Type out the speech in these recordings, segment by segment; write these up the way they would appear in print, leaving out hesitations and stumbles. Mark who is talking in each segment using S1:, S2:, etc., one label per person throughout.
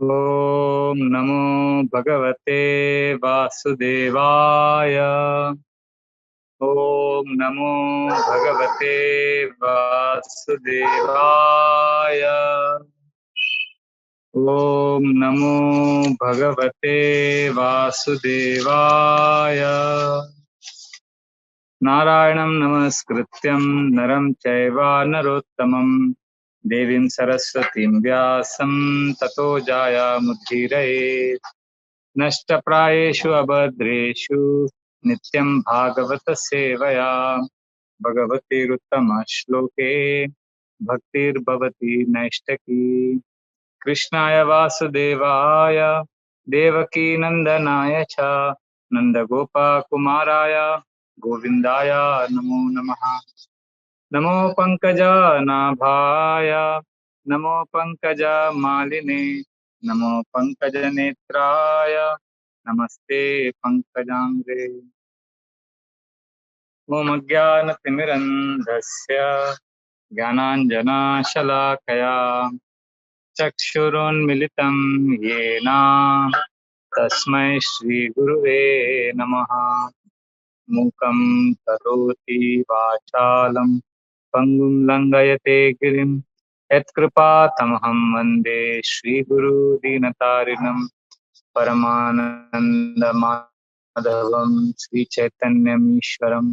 S1: ॐ नमो भगवते वासुदेवाय। ॐ नमो भगवते वासुदेवाय। ॐ नमो भगवते वासुदेवाय। नारायणं नमस्कृत्यं नरं चैव नरोत्तमं देवीं सरस्वतीं व्यासं ततो जायामुदीरये। नष्टप्रायेषु अभद्रेषु नित्यं भागवत सेवया भगवतीरुत्तमश्लोके भक्तिर्भवति नैष्टकी। कृष्णाय वासुदेवाय देवकीनन्दनाय च नन्दगोपकुमाराय गोविन्दाय नमो नमः। नमो पङ्कजनाभाय नमो पङ्कजमालिने नमो पङ्कजनेत्राय नमस्ते पङ्कजाङ्घ्रे। ॐ अज्ञानतिमिरन्धस्य ज्ञानाञ्जनशलाकया चक्षुरुन्मिलितं येन तस्मै श्रीगुरुवे नमः। मूकं करोति वाचालं पङ्गुं लङ्घयते गिरिं यत्कृपातमहं वन्दे श्रीगुरुदीनतारिणं परमानन्दमाधवं श्रीचैतन्यमीश्वरम्।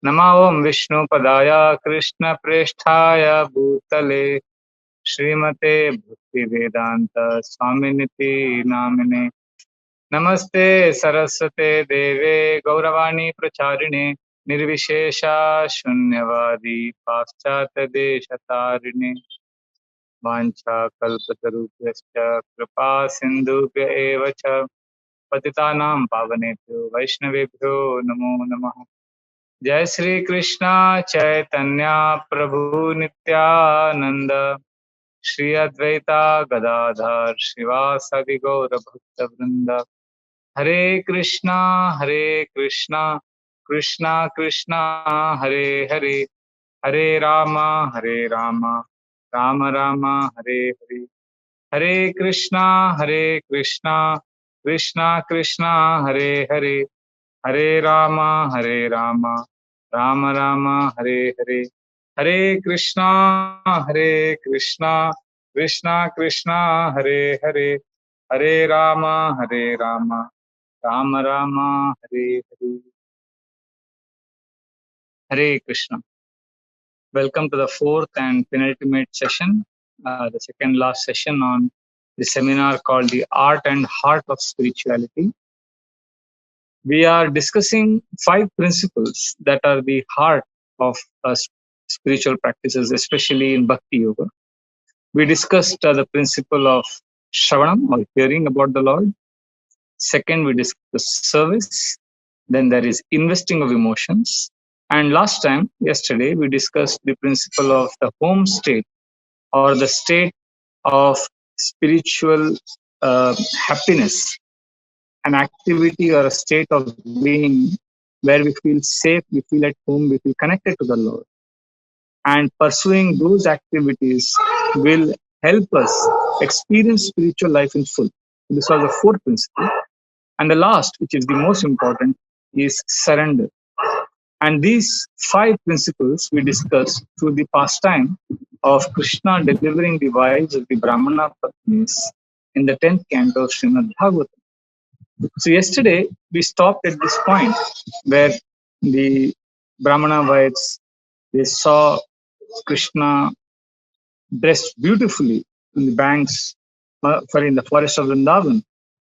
S1: नमो ॐ विष्णुपदाय कृष्णप्रेष्ठाय भूतले श्रीमते भक्तिवेदान्त स्वामिनिति नामिने। नमस्ते सरस्वते देवे गौरवाणी प्रचारिणे निर्विशेष शून्यवादी पाश्चात्यदेशतारिणे। वाञ्छाकल्पतरुभ्यश्च कृपा सिन्धुभ्य एव च पतितानां पावनेभ्यो वैष्णवेभ्यो नमो नमः। जय श्री कृष्ण चैतन्य प्रभु नित्यानंद श्री अद्वैता गदाधर श्रीवासदि गौर भक्तवृंद। हरे कृष्णा कृष्णा कृष्णा हरे हरे, हरे राम राम राम हरे हरे। हरे कृष्णा कृष्णा कृष्णा हरे हरे, हरे राम राम राम हरे हरे। हरे कृष्णा कृष्णा कृष्णा हरे हरे, हरे राम राम राम हरे हरे। हरे Krishna. Welcome to the fourth and penultimate session, the second last session on the seminar called The Art and Heart of Spirituality. We are discussing 5 principles that are the heart of spiritual practices, especially in Bhakti Yoga. We discussed the principle of Shravanam, or hearing about the Lord. Second, we discussed service. Then there is investing of emotions. And last time, yesterday, we discussed the principle of the home state, or the state of spiritual happiness, an activity or a state of being where we feel safe, we feel at home, we feel connected to the Lord. And pursuing those activities will help us experience spiritual life in full. This was the fourth principle. And the last, which is the most important, is surrender. And these 5 principles we discussed through the pastime of Krishna delivering the wives of the Brahmana Patnis in the 10th canto of Srimad Bhagavatam. So yesterday we stopped at this point where the Brahmana wives, they saw Krishna dressed beautifully in the banks, in the forest of Vrindavan.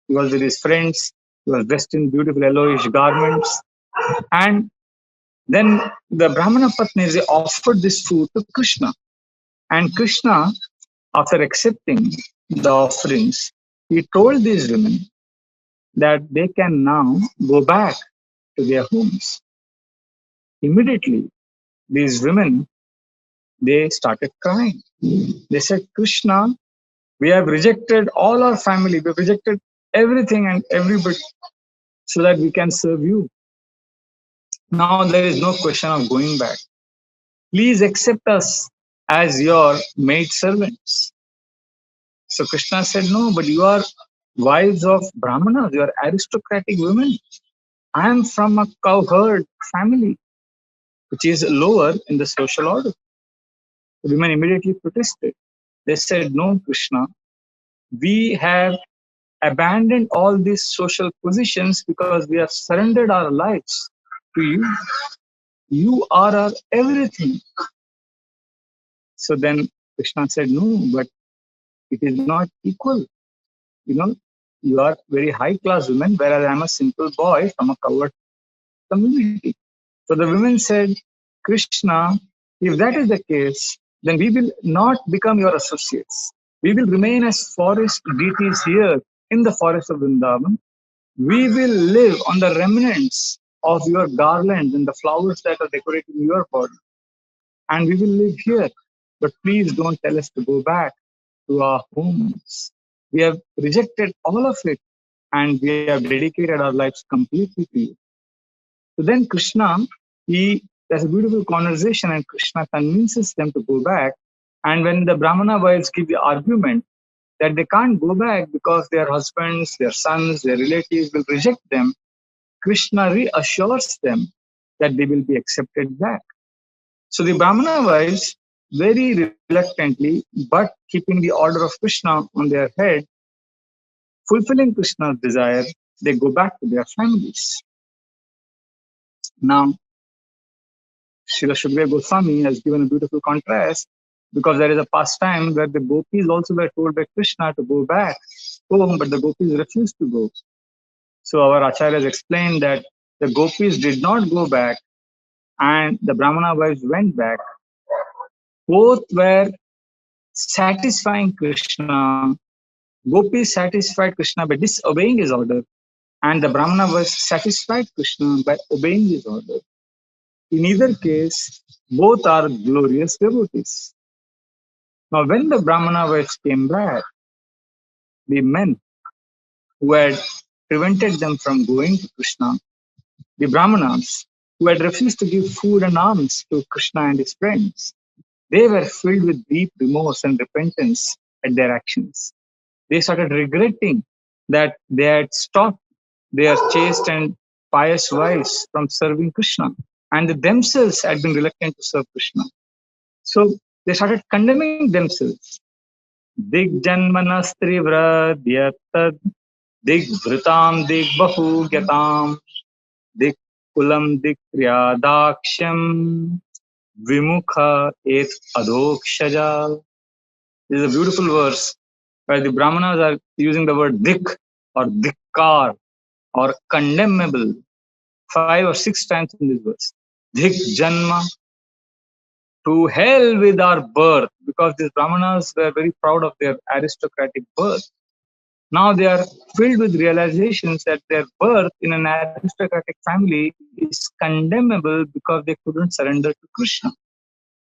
S1: He was with his friends. He was dressed in beautiful yellowish garments. And then the Brahmana Patnis, they offered this food to Krishna. And Krishna, after accepting the offerings, he told these women that they can now go back to their homes. Immediately, these women, they started crying. They said, Krishna, we have rejected all our family. We've rejected everything and everybody so that we can serve you. Now there is no question of going back. Please accept us as your maid servants. So Krishna said, no, but you are wives of Brahmanas, you are aristocratic women. I am from a cowherd family, which is lower in the social order. The women immediately protested. They said, no, Krishna, we have abandoned all these social positions because we have surrendered our lives to you. You are our everything. So then Krishna said, no, but it is not equal. You know, you are very high class women, whereas I'm a simple boy from a cowherd community. So the women said, Krishna, if that is the case, then we will not become your associates. We will remain as forest deities here in the forest of Vrindavan. We will live on the remnants of your garlands and the flowers that are decorating your body. And we will live here. But please don't tell us to go back to our homes. We have rejected all of it and we have dedicated our lives completely to you. So then Krishna, there's a beautiful conversation and Krishna convinces them to go back. And when the Brahmana wives give the argument that they can't go back because their husbands, their sons, their relatives will reject them, Krishna reassures them that they will be accepted back. So the Brahmana wives, very reluctantly, but keeping the order of Krishna on their head, fulfilling Krishna's desire, they go back to their families. Now, Srila Shukdev Goswami has given a beautiful contrast because there is a pastime where the gopis also were told by Krishna to go back home, but the gopis refused to go. So our acharyas explained that the gopis did not go back and the Brahmana wives went back. Both were satisfying Krishna. Gopis satisfied Krishna by disobeying his order, and the Brahmana was satisfied Krishna by obeying his order. In either case, both are glorious devotees. Now, when the Brahmana wives came back, the men who had prevented them from going to Krishna, the Brahmanas who had refused to give food and alms to Krishna and his friends, they were filled with deep remorse and repentance at their actions. They started regretting that they had stopped their chaste and pious wives from serving Krishna, and they themselves had been reluctant to serve Krishna. So they started condemning themselves. Digjanmanastrivradyatad digvritam digbahugatam digkulam digkriyadaksham vimukha et adokshajal. This is a beautiful verse where the Brahmanas are using the word dik or dikkar or condemnable 5 or 6 times in this verse. Dik janma, to hell with our birth, because these Brahmanas were very proud of their aristocratic birth. Now they are filled with realizations that their birth in an aristocratic family is condemnable because they couldn't surrender to Krishna.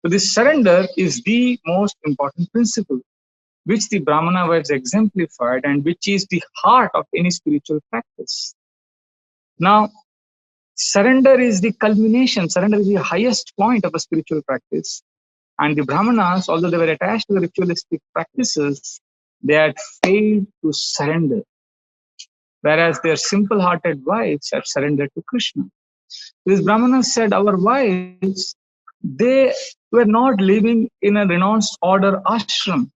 S1: So this surrender is the most important principle, which the Brahmana wives exemplified and which is the heart of any spiritual practice. Now, surrender is the culmination, surrender is the highest point of a spiritual practice. And the Brahmanas, although they were attached to the ritualistic practices, they had failed to surrender, whereas their simple-hearted wives had surrendered to Krishna. These Brahmanas said, our wives, they were not living in a renounced order ashram.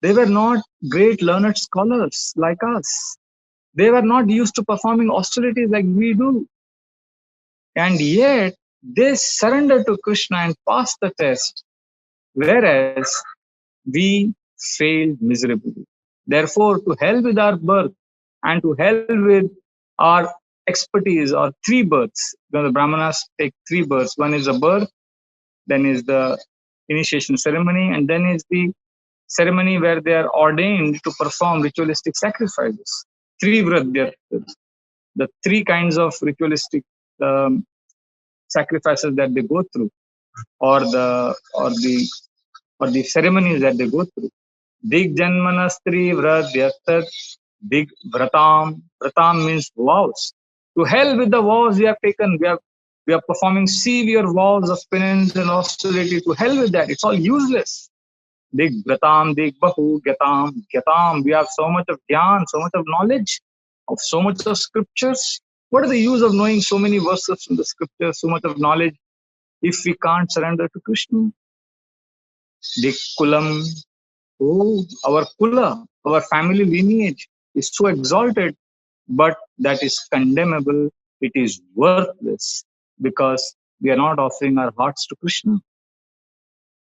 S1: They were not great learned scholars like us. They were not used to performing austerities like we do. And yet, they surrendered to Krishna and passed the test, whereas we failed miserably. Therefore, to hell with our birth and to hell with our expertise or 3 births. The Brahmanas take 3 births. One is a birth, then is the initiation ceremony, and then is the ceremony where they are ordained to perform ritualistic sacrifices. 3 vradyarthas, the 3 kinds of ritualistic sacrifices that they go through, or the ceremonies that they go through. Dig janmanastri vradyartat dig vratam. Vratam means vows. To hell with the vows we have taken. We are performing severe vows of penance and austerity. To hell with that. It's all useless. Dig Vratam, Dig Bahu, Gyatam, Gyatam. We have so much of Gyan, so much of knowledge, of so much of scriptures. What is the use of knowing so many verses from the scriptures, so much of knowledge, if we can't surrender to Krishna? Dig Kulam. Oh, our Kula, our family lineage is so exalted, but that is condemnable. It is worthless because we are not offering our hearts to Krishna.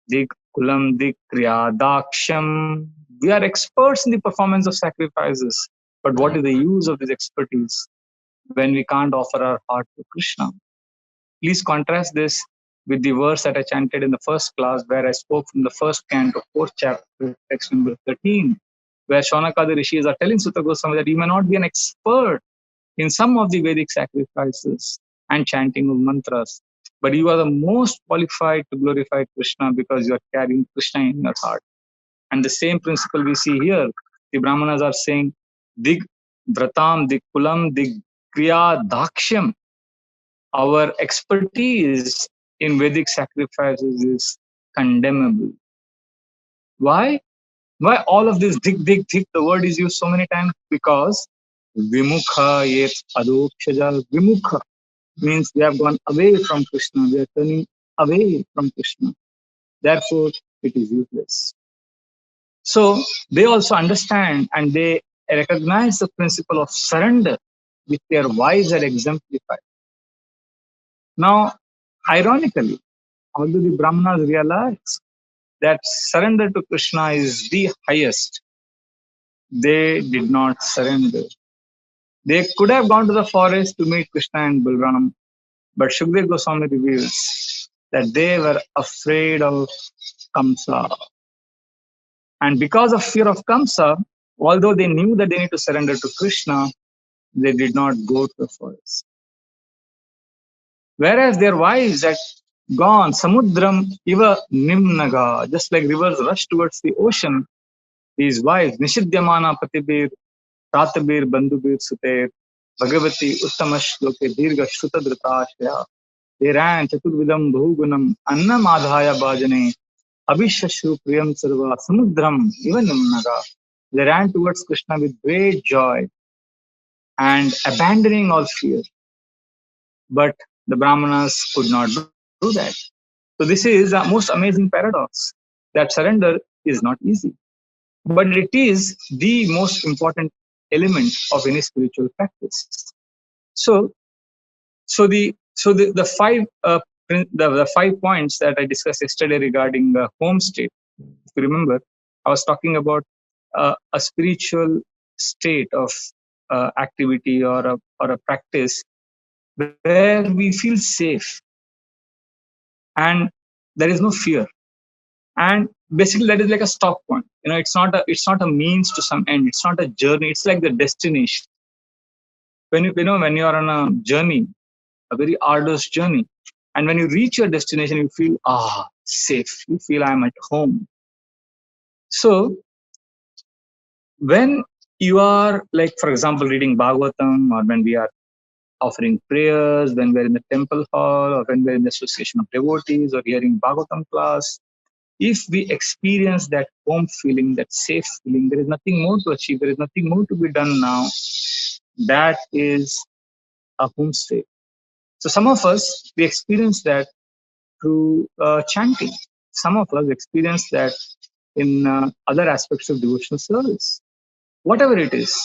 S1: Dig Kulam, Dig Kriya, Daksham. We are experts in the performance of sacrifices, but what is the use of this expertise when we can't offer our heart to Krishna? Please contrast this with the verse that I chanted in the first class, where I spoke from the first canto, fourth chapter, text number 13, where Shaunakadi rishis are telling Sutta Goswami that you may not be an expert in some of the Vedic sacrifices and chanting of mantras, but you are the most qualified to glorify Krishna because you are carrying Krishna in your heart. And the same principle we see here. The Brahmanas are saying, Dig Vratam, Dig Kulam, Dig Kriya, Dakshyam. Our expertise in Vedic sacrifices is condemnable. Why? Why all of this dig, dig, dig? The word is used so many times because Vimukha yet adokshaja. Vimukha means we have gone away from Krishna. We are turning away from Krishna. Therefore, it is useless. So they also understand and they recognize the principle of surrender, which their wives had exemplified. Now, ironically, although the Brahmanas realize that surrender to Krishna is the highest, they did not surrender. They could have gone to the forest to meet Krishna and Balram, but Shukdev Goswami reveals that they were afraid of Kamsa. And because of fear of Kamsa, although they knew that they need to surrender to Krishna, they did not go to the forest. Whereas their wives had gone, Samudram iva nimnaga, just like rivers rush towards the ocean, these wives, Nishidyamana Patibir, Ratabir, Bandubir, Suter, Bhagavati, Uttamash, Loke, Dirga, Shrutadritashya, they ran Chaturvidam, Bhugunam, Annamadhaya Bhajane, Abhishashru Priyam Sarva, Samudram, even Nimnaga. They ran towards Krishna with great joy and abandoning all fear. But the Brahmanas could not do that. So this is a most amazing paradox that surrender is not easy, but it is the most important element of any spiritual practice. So, the five the 5 points that I discussed yesterday regarding the home state. If you remember, I was talking about a spiritual state of activity or a practice where we feel safe and there is no fear, and basically that is like a stop point. It's not a means to some end. It's not a journey. It's like the destination. When you are on a journey, a very arduous journey, and when you reach your destination, you feel safe. You feel I'm at home. So when you are, like, for example, reading Bhagavatam, or when we are offering prayers, when we're in the temple hall, or when we're in the association of devotees, or hearing Bhagavatam class, if we experience that home feeling, that safe feeling, there is nothing more to achieve, there is nothing more to be done now. That is a home state. So some of us, we experience that through chanting. Some of us experience that in other aspects of devotional service. Whatever it is,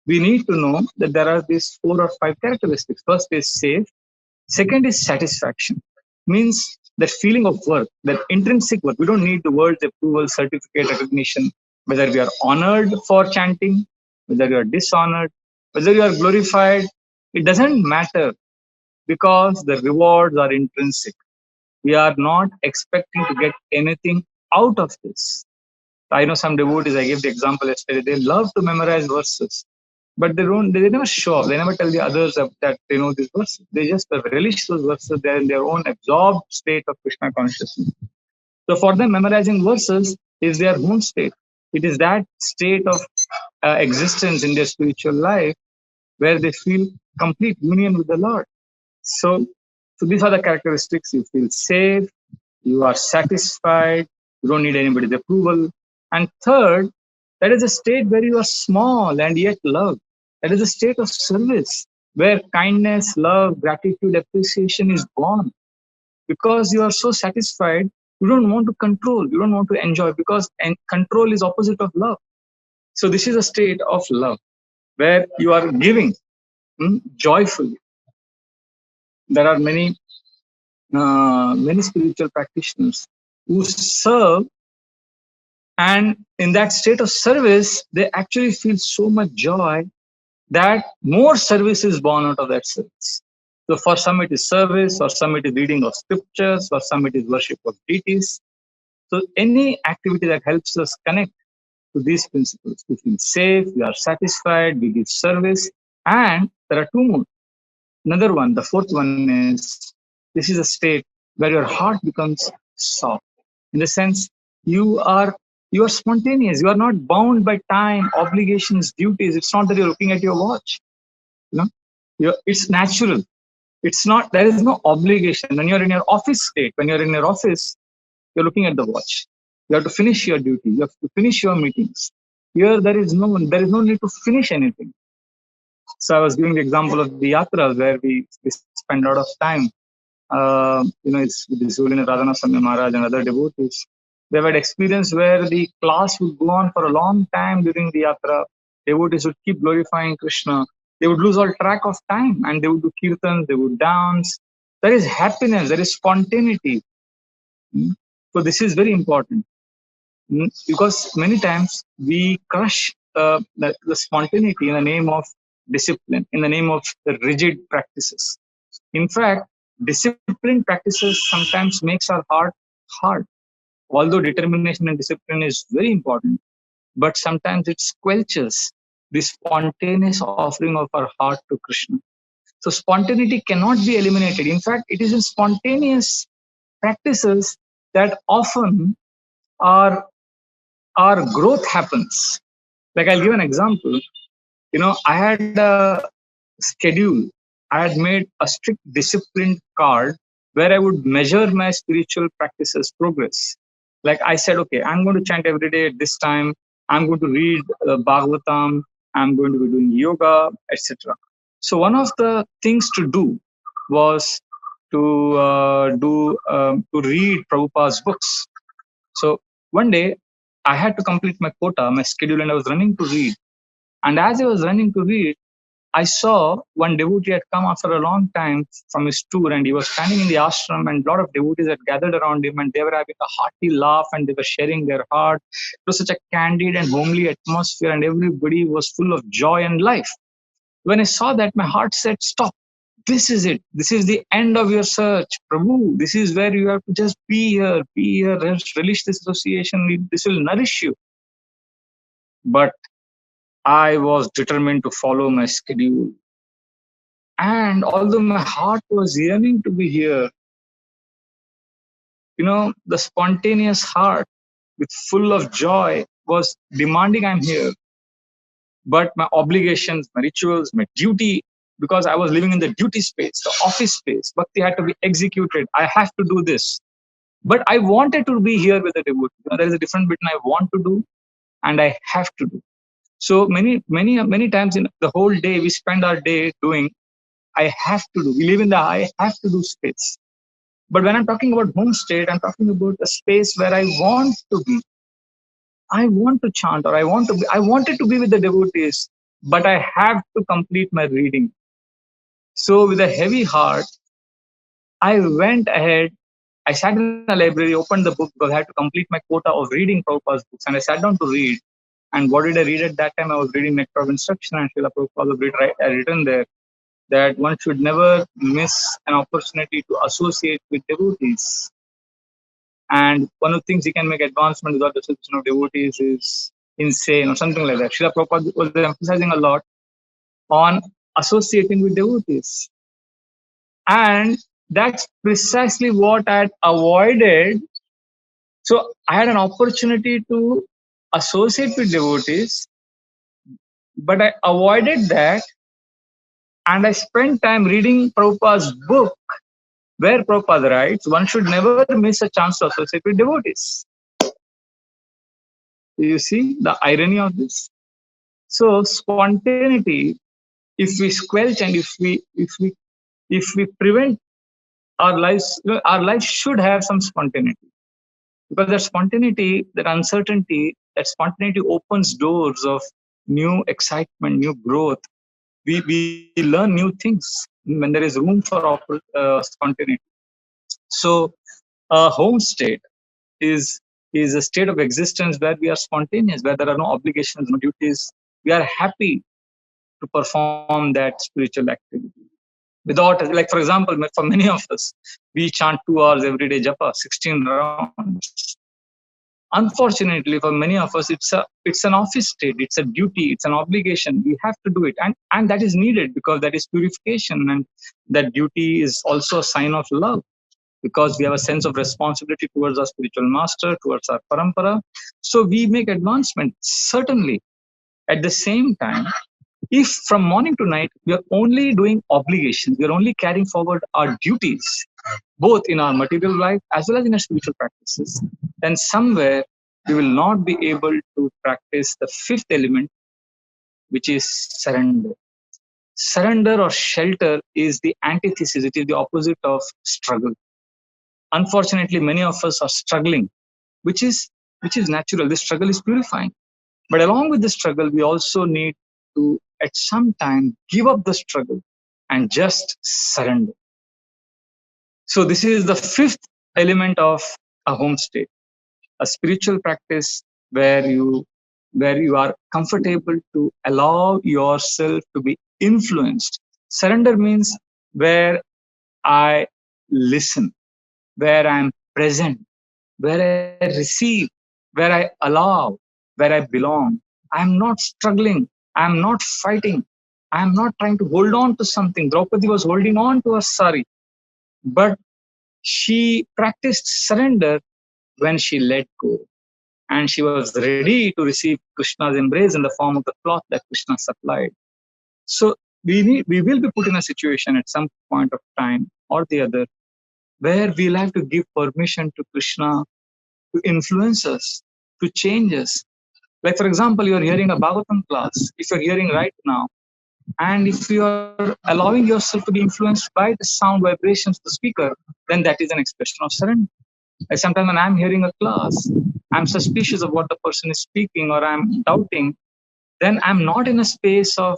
S1: we need to know that there are these 4 or 5 characteristics. First is safe. Second is satisfaction. Means that feeling of worth, that intrinsic worth. We don't need the world's approval, certificate, recognition. Whether we are honored for chanting, whether you are dishonored, whether you are glorified, it doesn't matter because the rewards are intrinsic. We are not expecting to get anything out of this. I know some devotees, I gave the example yesterday, they love to memorize verses, but they never show up. They never tell the others that they know these verses. They just relish those verses. They're in their own absorbed state of Krishna consciousness. So for them, memorizing verses is their own state. It is that state of existence in their spiritual life where they feel complete union with the Lord. So these are the characteristics. You feel safe, you are satisfied, you don't need anybody's approval, And third, that is a state where you are small and yet loved. That is a state of service where kindness, love, gratitude, appreciation is born. Because you are so satisfied, you don't want to control, you don't want to enjoy, because control is opposite of love. So this is a state of love where you are giving joyfully. There are many spiritual practitioners who serve, and in that state of service, they actually feel so much joy that more service is born out of that service. So for some it is service, for some it is reading of scriptures, for some it is worship of deities. So any activity that helps us connect to these principles, we feel safe, we are satisfied, we give service, and there are two more. Another one, the fourth one is, this is a state where your heart becomes soft. In the sense, you are you are spontaneous. You are not bound by time, obligations, duties. It's not that you're looking at your watch. You know, it's natural. It's not. There is no obligation. When you're in your office state, when you're in your office, you're looking at the watch. You have to finish your duty. You have to finish your meetings. Here, there is no need to finish anything. So I was giving the example of the yatra where we spend a lot of time. It's with the Zulin Radhana Swami Maharaj and other devotees. They've had experience where the class would go on for a long time during the yatra. Devotees would keep glorifying Krishna. They would lose all track of time, and they would do kirtans, they would dance. There is happiness, there is spontaneity. So this is very important. Because many times we crush the spontaneity in the name of discipline, in the name of the rigid practices. In fact, disciplined practices sometimes makes our heart hard. Although determination and discipline is very important, but sometimes it squelches the spontaneous offering of our heart to Krishna. So spontaneity cannot be eliminated. In fact, it is in spontaneous practices that often our growth happens. Like I'll give an example. I had a schedule. I had made a strict disciplined card where I would measure my spiritual practices progress. Like I said, okay, I'm going to chant every day at this time. I'm going to read Bhagavatam. I'm going to be doing yoga, etc. So one of the things to do was to read Prabhupada's books. So one day I had to complete my quota, my schedule, and I was running to read. And as I was running to read, I saw one devotee had come after a long time from his tour, and he was standing in the ashram, and a lot of devotees had gathered around him, and they were having a hearty laugh, and they were sharing their heart. It was such a candid and homely atmosphere, and everybody was full of joy and life. When I saw that, my heart said, "Stop. This is it. This is the end of your search. Prabhu, this is where you have to just be here, relish this association. This will nourish you." But I was determined to follow my schedule. And although my heart was yearning to be here, the spontaneous heart with full of joy was demanding I'm here. But my obligations, my rituals, my duty, because I was living in the duty space, the office space, bhakti had to be executed. I have to do this. But I wanted to be here with the devotee. There is a difference between I want to do and I have to do. So many times in the whole day, we spend our day doing I have to do. We live in the I have to do space. But when I'm talking about home state, I'm talking about a space where I want to be. I want to chant, or I wanted to be with the devotees, but I have to complete my reading. So with a heavy heart, I went ahead. I sat in the library, opened the book because I had to complete my quota of reading Prabhupada's books, and I sat down to read. And what did I read at that time? I was reading Nectar of Instruction, and Srila Prabhupada had written there that one should never miss an opportunity to associate with devotees. And one of the things he can make advancement without the association of devotees is insane or something like that. Srila Prabhupada was emphasizing a lot on associating with devotees. And that's precisely what I had avoided. So I had an opportunity to associate with devotees, but I avoided that. And I spent time reading Prabhupada's book, where Prabhupada writes, one should never miss a chance to associate with devotees. You see the irony of this? So spontaneity, if we squelch and if we prevent our lives should have some spontaneity, because that spontaneity, that uncertainty, that spontaneity opens doors of new excitement, new growth. We learn new things when there is room for spontaneity. So a home state is a state of existence where we are spontaneous, where there are no obligations, no duties. We are happy to perform that spiritual activity without, like for example, for many of us, we chant 2 hours every day japa, 16 rounds. Unfortunately, for many of us, it's an office state, it's a duty, it's an obligation. We have to do it, and that is needed because that is purification, and that duty is also a sign of love, because we have a sense of responsibility towards our spiritual master, towards our parampara. So we make advancement, certainly. At the same time, if from morning to night we are only doing obligations, we are only carrying forward our duties, both in our material life as well as in our spiritual practices, then somewhere we will not be able to practice the fifth element, which is surrender. Surrender or shelter is the antithesis, it is the opposite of struggle. Unfortunately, many of us are struggling, which is natural. This struggle is purifying. But along with the struggle, we also need to, at some time, give up the struggle and just surrender. So this is the fifth element of a home state, a spiritual practice where you are comfortable to allow yourself to be influenced. Surrender means where I listen, where I'm present, where I receive, where I allow, where I belong. I'm not struggling. I'm not fighting. I'm not trying to hold on to something. Draupadi was holding on to her sari, but she practiced surrender when she let go. And she was ready to receive Krishna's embrace in the form of the cloth that Krishna supplied. So we will be put in a situation at some point of time or the other where we'll have to give permission to Krishna to influence us, to change us. Like, for example, you're hearing a Bhagavatam class, if you're hearing right now, and if you are allowing yourself to be influenced by the sound vibrations of the speaker, then that is an expression of surrender. Like sometimes when I'm hearing a class, I'm suspicious of what the person is speaking or I'm doubting, then I'm not in a space of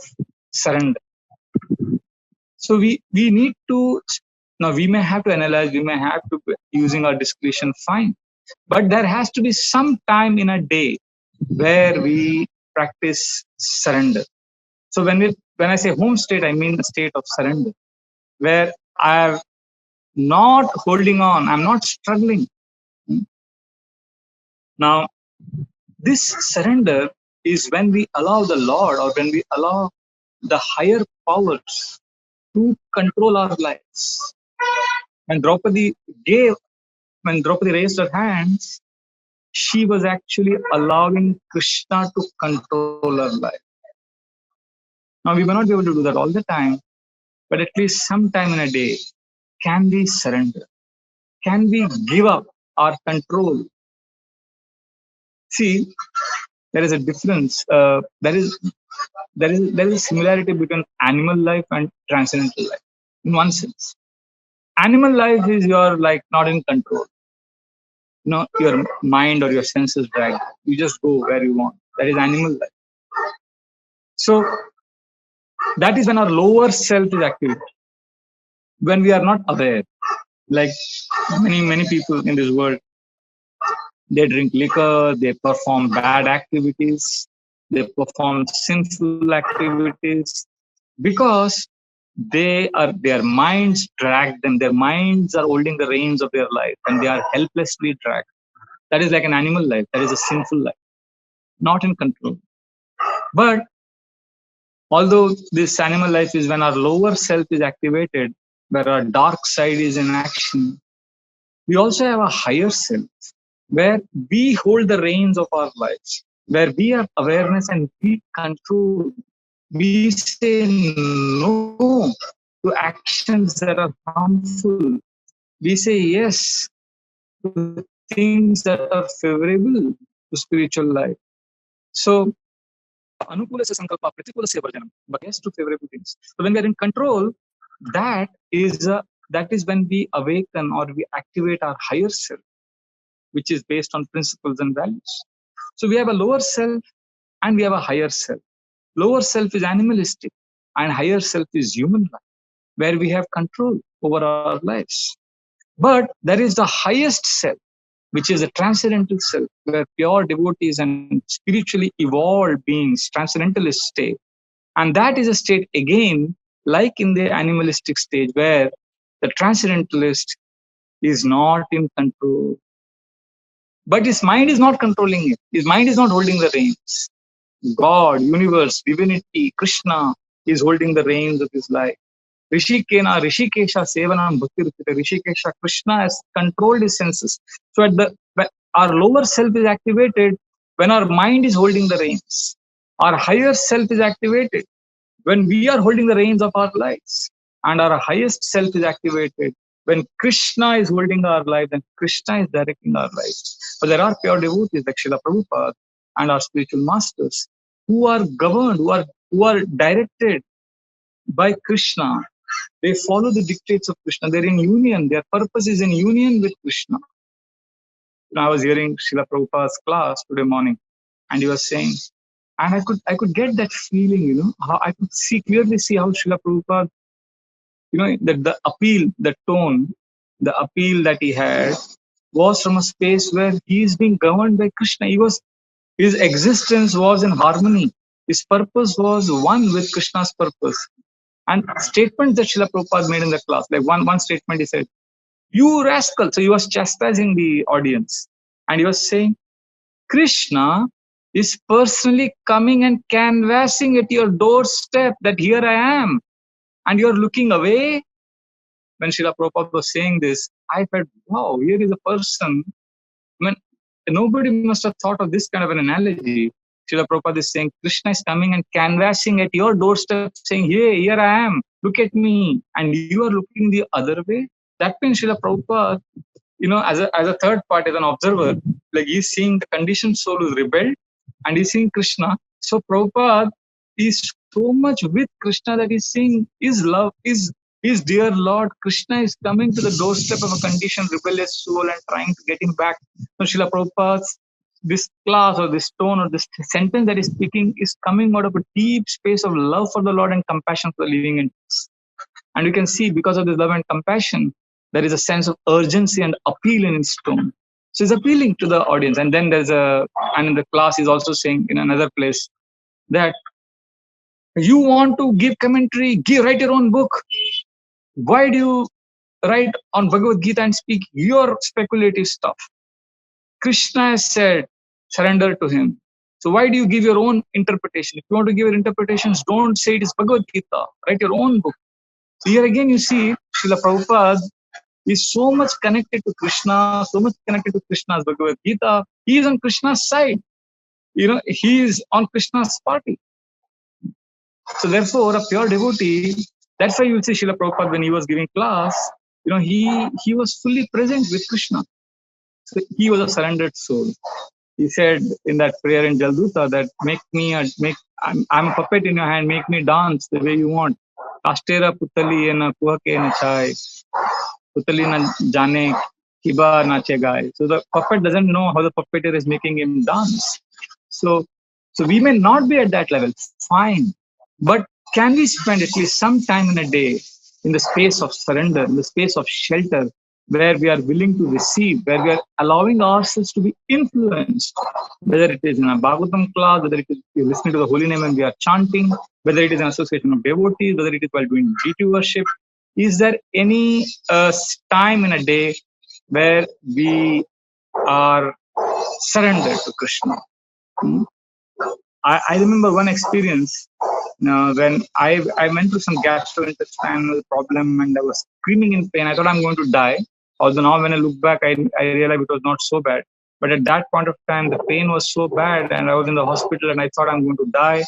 S1: surrender. So we need to, now we may have to analyze, we may have to be using our discretion, fine. But there has to be some time in a day where we practice surrender. So when I say home state, I mean the state of surrender, where I'm not holding on, I'm not struggling. Now, this surrender is when we allow the Lord, or when we allow the higher powers to control our lives. When Draupadi raised her hands, she was actually allowing Krishna to control her life. Now, we may not be able to do that all the time, but at least sometime in a day, can we surrender? Can we give up our control? See, there is a difference. There is a similarity between animal life and transcendental life. In one sense, animal life is you're like not in control. Your mind or your senses drag. You just go where you want. That is animal life. So that is when our lower self is activated. When we are not aware, like many people in this world, they drink liquor, they perform bad activities, they perform sinful activities because their minds drag them. Their minds are holding the reins of their life and they are helplessly dragged. That is like an animal life. That is a sinful life, not in control. But although this animal life is when our lower self is activated, where our dark side is in action, we also have a higher self where we hold the reins of our lives, where we have awareness and we control. We say no to actions that are harmful. We say yes to things that are favorable to spiritual life. So, anukulasya sankalpa pratikulasya varjanam, but yes to favorable things. So when we are in control, that is when we awaken or we activate our higher self, which is based on principles and values. So we have a lower self and we have a higher self. Lower self is animalistic and higher self is human life, where we have control over our lives. But there is the highest self, which is a transcendental self, where pure devotees and spiritually evolved beings, transcendentalist state. And that is a state again, like in the animalistic stage, where the transcendentalist is not in control. But his mind is not controlling it. His mind is not holding the reins. God, universe, divinity, Krishna is holding the reins of his life. Rishikesha Sevanam Bhakti Ruchita. Rishikesha, Krishna has controlled his senses. So when our lower self is activated when our mind is holding the reins. Our higher self is activated when we are holding the reins of our lives. And our highest self is activated when Krishna is holding our life and Krishna is directing our lives. But there are pure devotees like Srila Prabhupada and our spiritual masters who are governed, who are directed by Krishna. They follow the dictates of Krishna. They're in union. Their purpose is in union with Krishna. I was hearing Srila Prabhupada's class today morning, and he was saying, and I could get that feeling, how I could clearly see how Srila Prabhupada, the appeal, the tone, the appeal that he had was from a space where he is being governed by Krishna. His existence was in harmony. His purpose was one with Krishna's purpose. And statements that Srila Prabhupada made in the class, like one statement he said, "You rascal." So he was chastising the audience. And he was saying, Krishna is personally coming and canvassing at your doorstep that here I am. And you're looking away. When Srila Prabhupada was saying this, I felt, wow, here is a person. I mean, nobody must have thought of this kind of an analogy. Srila Prabhupada is saying, Krishna is coming and canvassing at your doorstep, saying, hey, here I am, look at me. And you are looking the other way. That means Srila Prabhupada, as a third part, as an observer, like he's seeing the conditioned soul who rebelled and he's seeing Krishna. So Prabhupada is so much with Krishna that he's seeing his love, his dear Lord Krishna is coming to the doorstep of a conditioned rebellious soul and trying to get him back. So Srila Prabhupada's this class or this tone or this sentence that he's speaking is coming out of a deep space of love for the Lord and compassion for the living entities. And you can see because of this love and compassion, there is a sense of urgency and appeal in his tone. So he's appealing to the audience. And then and in the class he's also saying in another place that you want to give commentary, write your own book. Why do you write on Bhagavad Gita and speak your speculative stuff? Krishna has said, surrender to him. So why do you give your own interpretation? If you want to give your interpretations, don't say it is Bhagavad Gita. Write your own book. So here again you see Srila Prabhupada is so much connected to Krishna, so much connected to Krishna's Bhagavad Gita. He is on Krishna's side. He is on Krishna's party. So therefore, a pure devotee, that's why you will see Srila Prabhupada when he was giving class, he was fully present with Krishna. So he was a surrendered soul. He said in that prayer in Jalduta that I'm a puppet in your hand, make me dance the way you want. Kastera putali ena kuhake na chai. Putali na jane kiba nache gai. So the puppet doesn't know how the puppeteer is making him dance. So we may not be at that level, fine. But can we spend at least some time in a day in the space of surrender, in the space of shelter, where we are willing to receive, where we are allowing ourselves to be influenced, whether it is in a Bhagavatam class, whether it is listening to the holy name and we are chanting, whether it is an association of devotees, whether it is while doing deity worship. Is there any time in a day where we are surrendered to Krishna? I remember one experience when I went through some gastrointestinal problem and I was screaming in pain. I thought I'm going to die. Although now when I look back, I realized it was not so bad. But at that point of time, the pain was so bad and I was in the hospital and I thought I'm going to die.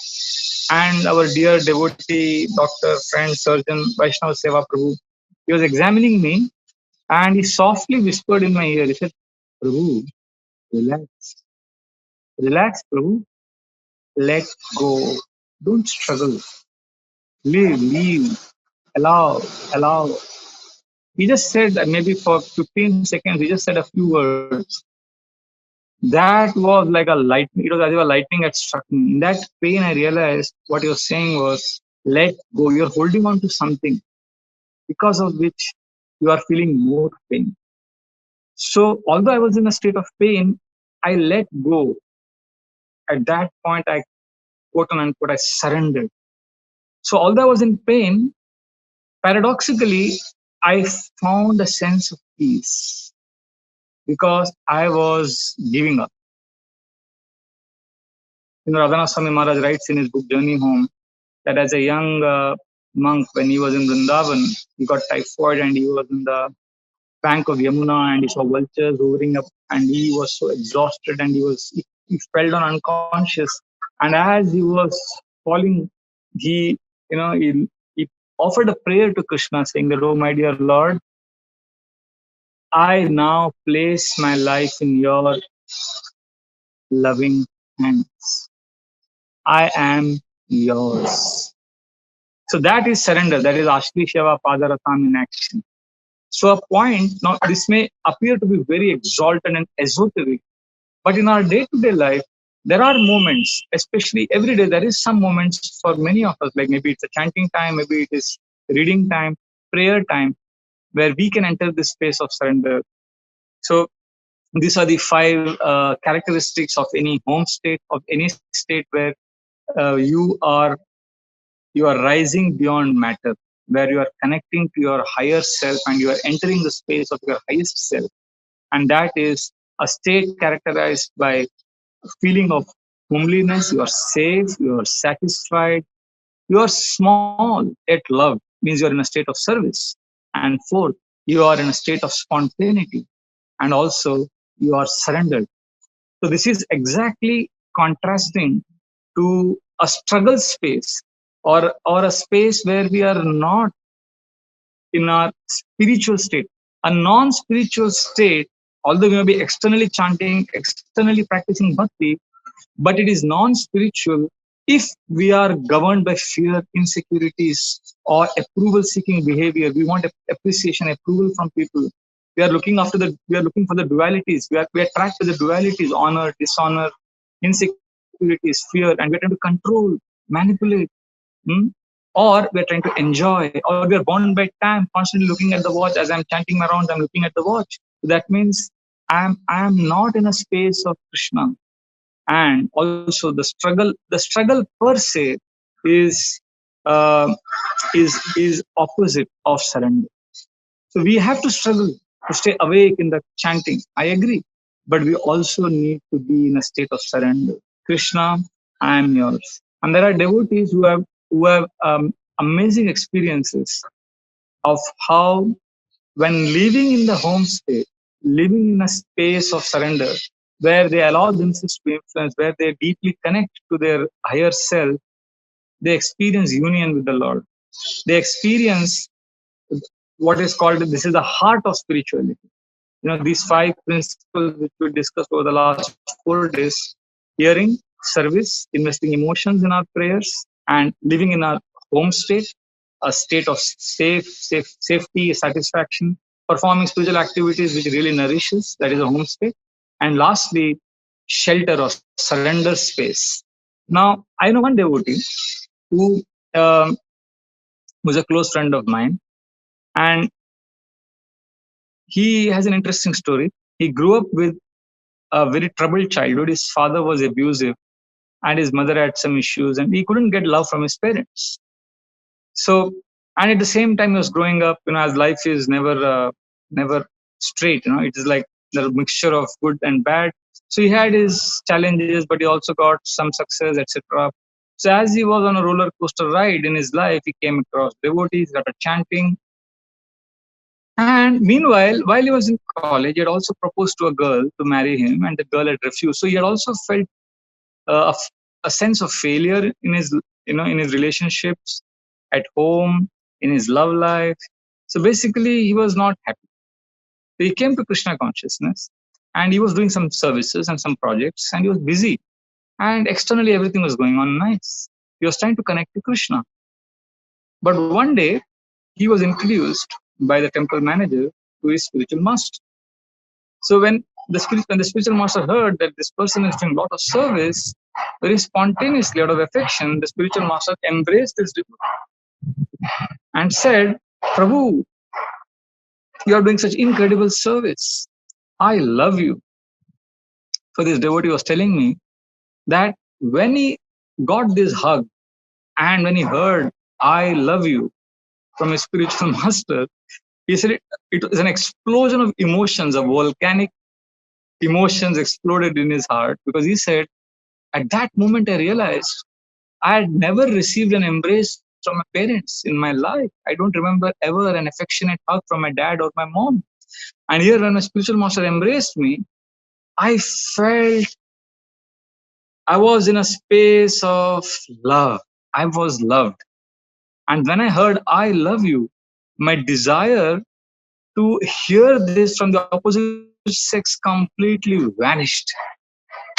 S1: And our dear devotee, doctor, friend, surgeon, Vaishnava Seva Prabhu, he was examining me and he softly whispered in my ear, he said, Prabhu, relax. Relax, Prabhu. let go. Don't struggle. Live, leave, allow. He just said that maybe for 15 seconds, he just said a few words. That was like a lightning. It was as if a lightning had struck me. In that pain, I realized what he was saying was, let go. You're holding on to something because of which you are feeling more pain. So, although I was in a state of pain, I let go. At that point, I quote unquote, I surrendered. So, although I was in pain, paradoxically, I found a sense of peace because I was giving up. Radhanath Swami Maharaj writes in his book Journey Home that as a young monk, when he was in Vrindavan, he got typhoid and he was in the bank of Yamuna and he saw vultures hovering up and he was so exhausted and he fell down unconscious. And as he was falling, he he offered a prayer to Krishna saying that, oh my dear Lord, I now place my life in your loving hands. I am yours. So that is surrender. That is Ashlishava Padaratham in action. So a point, now this may appear to be very exalted and esoteric, but in our day-to-day life, there are moments, especially every day, there is some moments for many of us, like maybe it's a chanting time, maybe it is reading time, prayer time, where we can enter this space of surrender. So these are the five characteristics of any home state, of any state where you are rising beyond matter, where you are connecting to your higher self and you are entering the space of your highest self. And that is a state characterized by a feeling of homeliness. You are safe, you are satisfied, you are small yet loved, means you are in a state of service. And fourth, you are in a state of spontaneity. And also, you are surrendered. So this is exactly contrasting to a struggle space or a space where we are not in our spiritual state. A non-spiritual state, although we may be externally chanting, externally practicing bhakti, but it is non-spiritual if we are governed by fear, insecurities, or approval-seeking behavior. We want appreciation, approval from people. We are looking for the dualities. We are tracked to the dualities: honor, dishonor, insecurities, fear, and we're trying to control, manipulate. Or we're trying to enjoy, or we are bound by time, constantly looking at the watch. As I'm chanting my rounds, I'm looking at the watch. So that means I'm not in a space of Krishna. And also the struggle per se is uh, is opposite of surrender. So we have to struggle to stay awake in the chanting. I agree, but we also need to be in a state of surrender. Krishna, I am yours. And there are devotees who have amazing experiences of how, when living in the home state, living in a space of surrender, where they allow themselves to be influenced, where they deeply connect to their higher self, they experience union with the Lord. They experience what is called, this is the heart of spirituality. These five principles which we discussed over the last 4 days: hearing, service, investing emotions in our prayers, and living in our home state, a state of safety, satisfaction, performing spiritual activities which really nourishes, that is a home state. And lastly, shelter or surrender space. Now, I know one devotee who was a close friend of mine, and he has an interesting story. He grew up with a very troubled childhood. His father was abusive and his mother had some issues, and he couldn't get love from his parents. So, and at the same time, he was growing up, as life is never straight, it is like the mixture of good and bad. So he had his challenges, but he also got some success, etc. So as he was on a roller coaster ride in his life, he came across devotees, started chanting. And meanwhile, while he was in college, he had also proposed to a girl to marry him, and the girl had refused. So he had also felt a sense of failure in his relationships, at home, in his love life. So basically, he was not happy. So he came to Krishna consciousness, and he was doing some services and some projects, and he was busy. and externally everything was going on nice. He was trying to connect to Krishna. But one day, he was introduced by the temple manager to his spiritual master. So when the spiritual master heard that this person is doing a lot of service, very spontaneously out of affection, the spiritual master embraced this devotee and said, Prabhu, you are doing such incredible service. I love you. So this devotee was telling me that when he got this hug and when he heard, I love you from his spiritual master, he said it was an explosion of emotions, of volcanic emotions exploded in his heart, because he said, at that moment I realized I had never received an embrace from my parents in my life. I don't remember ever an affectionate hug from my dad or my mom. And here, when my spiritual master embraced me, I felt I was in a space of love. I was loved. And when I heard, I love you, my desire to hear this from the opposite sex completely vanished.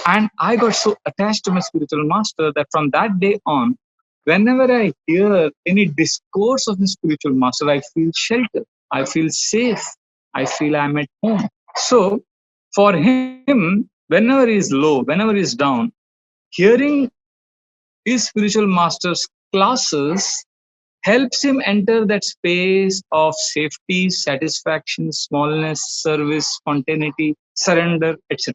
S1: And I got so attached to my spiritual master that from that day on, whenever I hear any discourse of the spiritual master, I feel shelter, I feel safe, I feel I'm at home. So for him, whenever he is low, whenever he is down, hearing his spiritual master's classes helps him enter that space of safety, satisfaction, smallness, service, spontaneity, surrender, etc.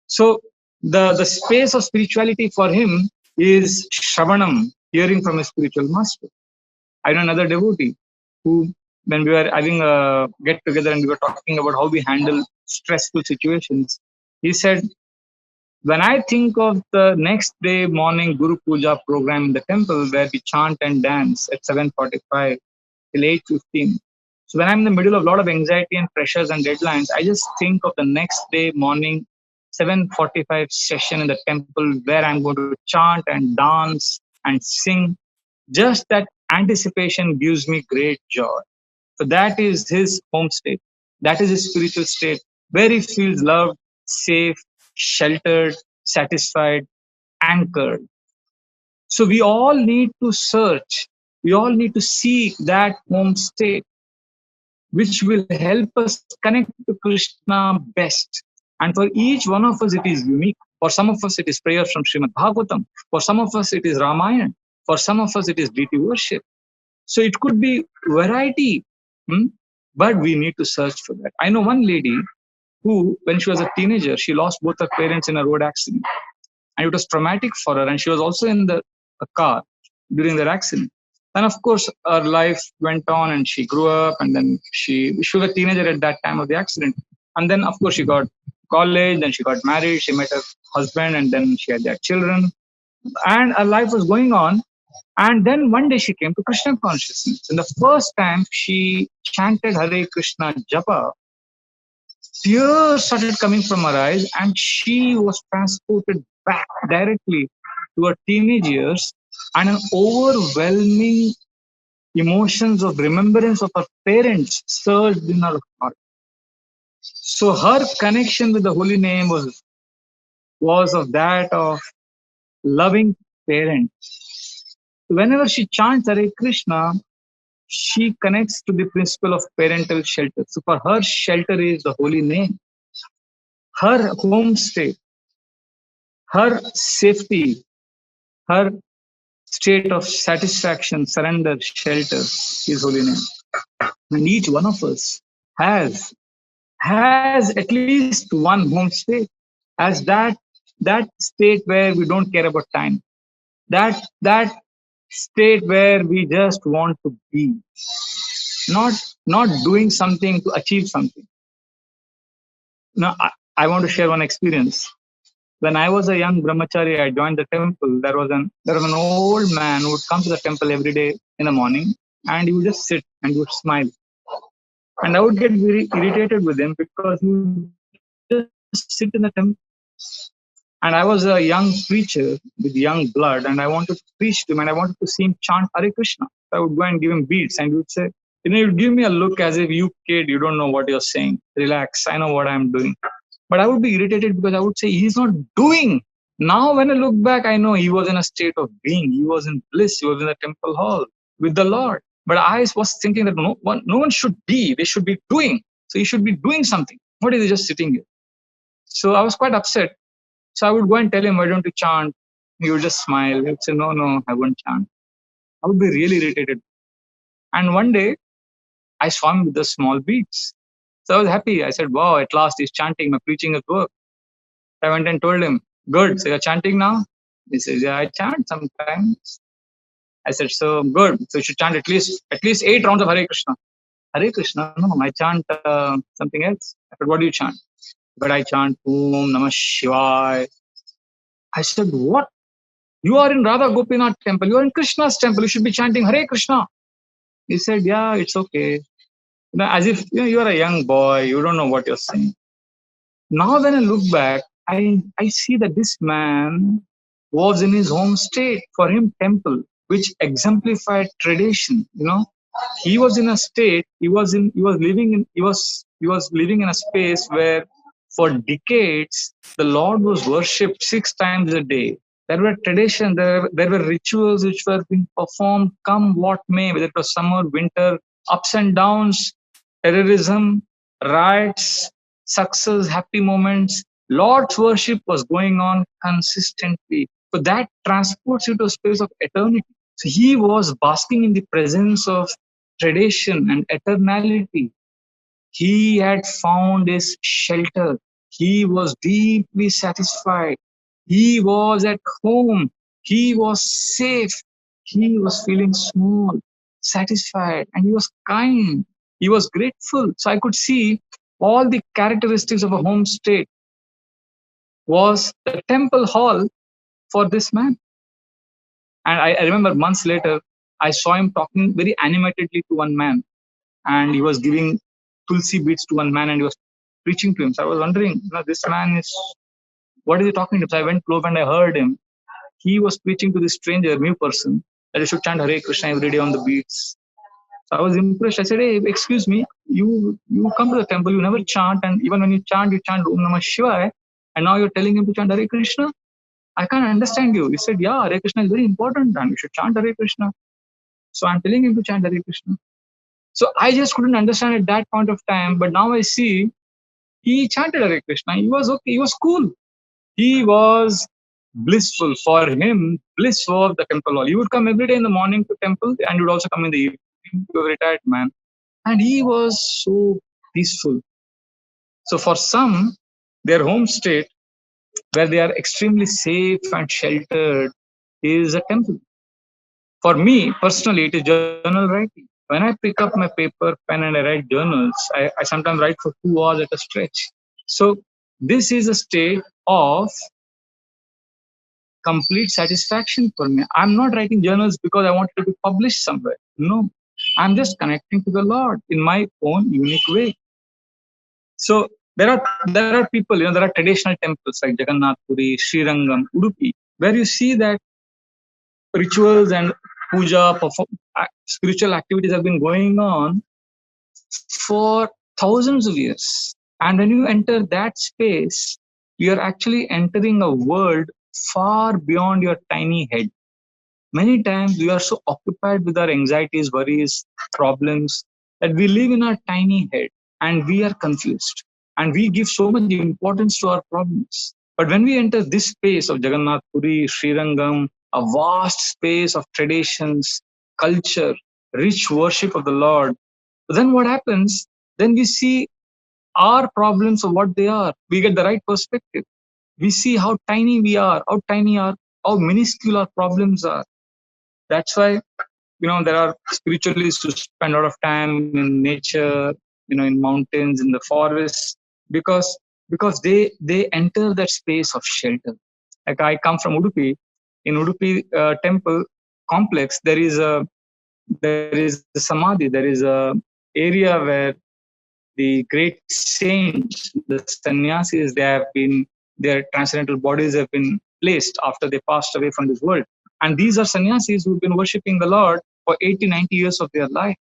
S1: So the space of spirituality for him is Shravanam, hearing from a spiritual master. I know another devotee who, when we were having a get together and we were talking about how we handle stressful situations, he said, when I think of the next day morning Guru Puja program in the temple where we chant and dance at 7:45 till 8:15. So when I'm in the middle of a lot of anxiety and pressures and deadlines, I just think of the next day morning 7:45 session in the temple where I'm going to chant and dance and sing. Just that anticipation gives me great joy. So that is his home state. That is his spiritual state where he feels loved, safe, sheltered, satisfied, anchored. So we all need to search. We all need to seek that home state, which will help us connect to Krishna best. And for each one of us, it is unique. For some of us, it is prayer from Srimad Bhagavatam. For some of us, it is Ramayana. For some of us, it is deity worship. So it could be variety, but we need to search for that. I know one lady who, when she was a teenager, she lost both her parents in a road accident. And it was traumatic for her. And she was also in the car during that accident. And of course, her life went on and she grew up, and then she was a teenager at that time of the accident. And then, of course, she got college, then she got married, she met her husband, and then she had their children. And her life was going on. And then one day she came to Krishna consciousness. And the first time she chanted Hare Krishna Japa, tears started coming from her eyes, and she was transported back directly to her teenage years, and an overwhelming emotions of remembrance of her parents surged in her heart. So her connection with the holy name was of that of loving parents. Whenever she chants Hare Krishna, she connects to the principle of parental shelter. So for her, shelter is the holy name. Her home state, her safety, her state of satisfaction, surrender, shelter is holy name. And each one of us has at least one home state, as that state where we don't care about time, that state where we just want to be, not doing something to achieve something. Now, I want to share one experience. When I was a young brahmachari, I joined the temple. There was an old man who would come to the temple every day in the morning, and he would just sit and he would smile. And I would get very irritated with him because he would just sit in the temple. And I was a young preacher with young blood, and I wanted to preach to him, and I wanted to see him chant Hare Krishna. So I would go and give him beats, and he would say, he would give me a look as if, you kid, you don't know what you're saying. Relax, I know what I'm doing. But I would be irritated because I would say, he's not doing Now, when I look back, I know he was in a state of being. He was in bliss. He was in the temple hall with the Lord. But I was thinking that no one should be. They should be doing. So he should be doing something. What is he just sitting here? So I was quite upset. So I would go and tell him, why don't you chant? He would just smile. He would say, no, I won't chant. I would be really irritated. And one day, I saw him with the small beats. So I was happy. I said, wow, at last he's chanting. My preaching at work. I went and told him, good. So you're chanting now? He says, yeah, I chant sometimes. I said, so good. So you should chant at least 8 rounds of Hare Krishna. Hare Krishna? No, I chant something else. I said, what do you chant? But I chant Om Namah Shivaya. I said, what? You are in Radha Gopinath temple. You are in Krishna's temple. You should be chanting Hare Krishna. He said, yeah, it's okay. As if you are a young boy. You don't know what you're saying. Now when I look back, I see that this man was in his home state. For him, temple, which exemplified tradition. He was in a state. He was living in a space where, for decades, the Lord was worshipped 6 times a day. There were traditions. There were rituals which were being performed, come what may, whether it was summer, winter, ups and downs, terrorism, riots, success, happy moments. Lord's worship was going on consistently. So that transports you to a space of eternity. So he was basking in the presence of tradition and eternality. He had found his shelter. He was deeply satisfied. He was at home. He was safe. He was feeling small, satisfied, and he was kind. He was grateful. So I could see all the characteristics of a home state was the temple hall for this man. And I remember months later, I saw him talking very animatedly to one man, and he was giving Tulsi beads to one man, and he was preaching to him. So I was wondering, this man what is he talking to? So I went close and I heard him. He was preaching to this stranger, new person, that you should chant Hare Krishna every day on the beats. So I was impressed. I said, hey, excuse me, you come to the temple, you never chant, and even when you chant Om Namah Shivaya, and now you're telling him to chant Hare Krishna? I can't understand you. He said, yeah, Hare Krishna is very important and you should chant Hare Krishna. So I'm telling him to chant Hare Krishna. So I just couldn't understand at that point of time, but now I see he chanted Hare Krishna. He was okay. He was cool. He was blissful. For him, bliss was the temple hall. He would come every day in the morning to temple and he would also come in the evening. He was a retired man. And he was so peaceful. So for some, their home state, where they are extremely safe and sheltered, is a temple. For me, personally, it is journal writing. When I pick up my paper, pen, and I write journals, I sometimes write for 2 hours at a stretch. So this is a state of complete satisfaction for me. I'm not writing journals because I want it to be published somewhere. No, I'm just connecting to the Lord in my own unique way. So there are people, there are traditional temples like Jagannath Puri, Srirangam, Udupi, where you see that rituals and puja, spiritual activities have been going on for thousands of years. And when you enter that space, you are actually entering a world far beyond your tiny head. Many times we are so occupied with our anxieties, worries, problems that we live in our tiny head and we are confused. And we give so much importance to our problems. But when we enter this space of Jagannath Puri, Srirangam, a vast space of traditions, culture, rich worship of the Lord, then what happens? Then we see our problems of what they are. We get the right perspective. We see how tiny we are, how minuscule our problems are. That's why, there are spiritualists who spend a lot of time in nature, in mountains, in the forests, because they enter that space of shelter. Like I come from Udupi. In Udupi temple complex, there is a samadhi. There is a area where the great saints, the sannyasis, their transcendental bodies have been placed after they passed away from this world. And these are sannyasis who've been worshipping the Lord for 80, 90 years of their life.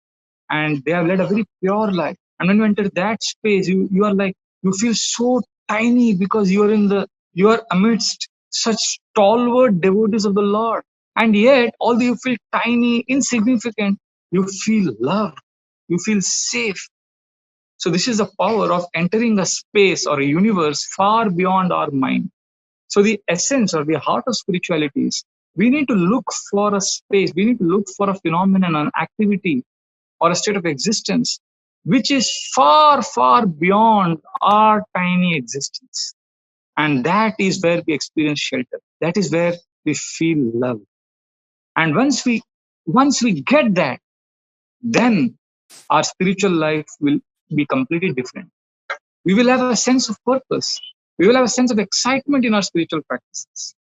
S1: And they have led a very pure life. And when you enter that space, you feel so tiny because you are amidst such stalwart devotees of the Lord. And yet, although you feel tiny, insignificant, you feel loved, you feel safe. So, this is the power of entering a space or a universe far beyond our mind. So, the essence or the heart of spirituality is we need to look for a space, we need to look for a phenomenon, an activity, or a state of existence which is far, far beyond our tiny existence. And that is where we experience shelter. That is where we feel love. And once we get that, then our spiritual life will be completely different. We will have a sense of purpose. We will have a sense of excitement in our spiritual practices.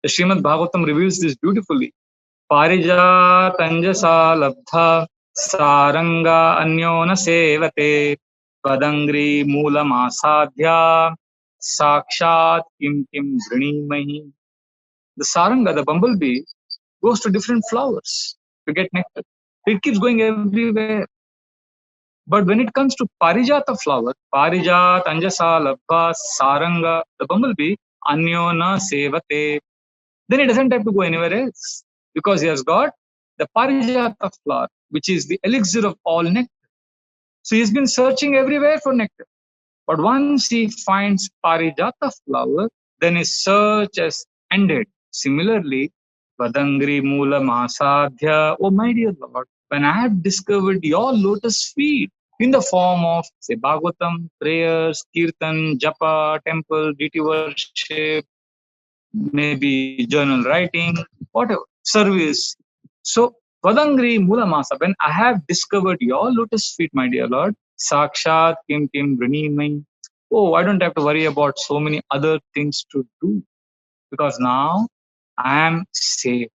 S1: The Srimad Bhagavatam reveals this beautifully. Parijatanjasa labdha saranga anyona sevate padangri mulamasadhya sakshat kim vrinimahi. The saranga, the bumblebee, goes to different flowers to get nectar. It keeps going everywhere. But when it comes to Parijata flower, Parijat, Anjasa, Labha, Saranga, the bumblebee, Anyona, Sevate, then he doesn't have to go anywhere else because he has got the Parijata flower, which is the elixir of all nectar. So he's been searching everywhere for nectar. But once he finds Parijata flower, then his search has ended. Similarly, Vadangri Mula Mahasadhya, oh my dear Lord, when I have discovered your lotus feet in the form of, say, Bhagavatam, prayers, Kirtan, Japa, temple, deity worship, maybe journal writing, whatever, service. So, Vadangri Mula Masa, when I have discovered your lotus feet, my dear Lord, Sakshat Kim Vrinimai, oh, I don't have to worry about so many other things to do because now I am safe.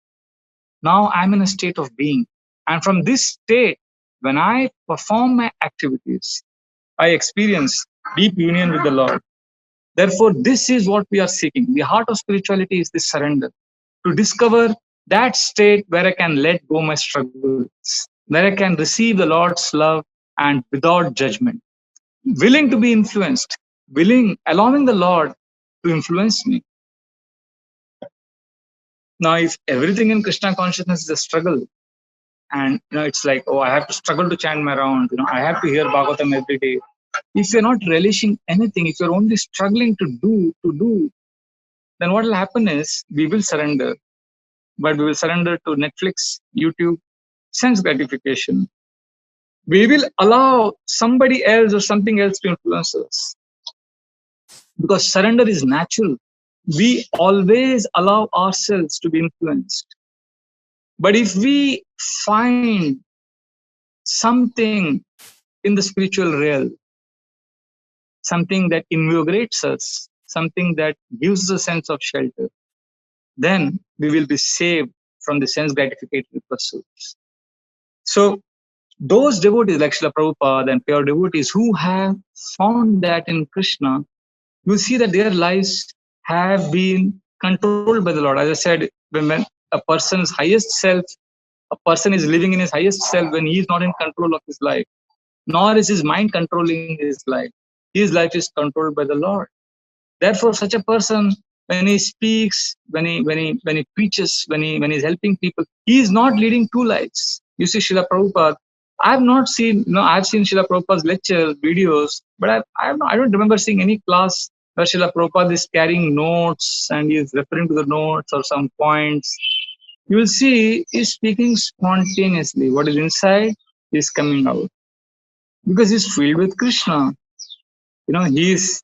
S1: Now I'm in a state of being. And from this state, when I perform my activities, I experience deep union with the Lord. Therefore, this is what we are seeking. The heart of spirituality is this surrender, to discover that state where I can let go my struggles, where I can receive the Lord's love and without judgment, willing to be influenced, allowing the Lord to influence me. Now, if everything in Krishna consciousness is a struggle, and it's like, oh, I have to struggle to chant my round, I have to hear Bhagavatam every day. If you're not relishing anything, if you're only struggling to do, then what will happen is we will surrender. But we will surrender to Netflix, YouTube, sense gratification. We will allow somebody else or something else to influence us. Because surrender is natural. We always allow ourselves to be influenced. But if we find something in the spiritual realm, something that invigorates us, something that gives us a sense of shelter, then we will be saved from the sense gratificatory pursuits. So those devotees like Srila Prabhupada and pure devotees who have found that in Krishna, you see that their lives have been controlled by the Lord. As I said, when a person's highest self, a person is living in his highest self when he is not in control of his life, nor is his mind controlling his life. His life is controlled by the Lord. Therefore, such a person, when he speaks, when he preaches, when he's helping people, he is not leading two lives. You see, Srila Prabhupada, I've not seen, I've seen Srila Prabhupada's lectures, videos, but I don't remember seeing any class where Srila Prabhupada is carrying notes and he is referring to the notes or some points. You will see he's speaking spontaneously. What is inside is coming out because he's filled with Krishna. He's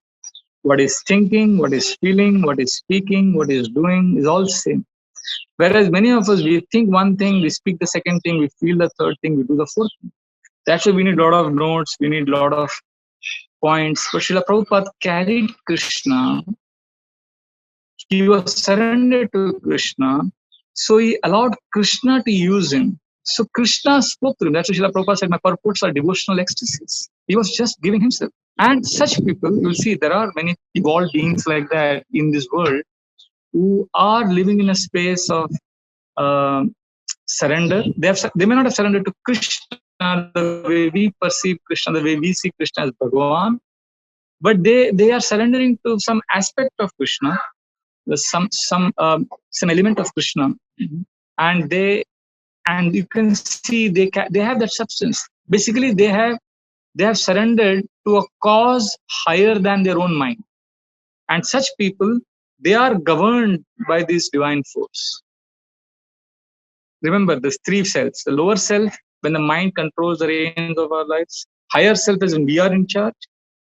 S1: what is thinking, what is feeling, what is speaking, what is doing is all same. Whereas many of us, we think one thing, we speak the second thing, we feel the third thing, we do the fourth thing. That's why we need a lot of notes, we need a lot of points. But Srila Prabhupada carried Krishna. He was surrendered to Krishna. So he allowed Krishna to use him. So Krishna spoke to him. That's why Srila Prabhupada said, my purports are devotional ecstasies. He was just giving himself. And such people, you'll see there are many evolved beings like that in this world who are living in a space of surrender. They may not have surrendered to Krishna the way we perceive Krishna, the way we see Krishna as Bhagavan, but they are surrendering to some aspect of Krishna. There's some element of Krishna, and you can see they have that substance. Basically, they have surrendered to a cause higher than their own mind, and such people, they are governed by this divine force. Remember, there's three selves: the lower self, when the mind controls the reins of our lives; higher self is when we are in charge.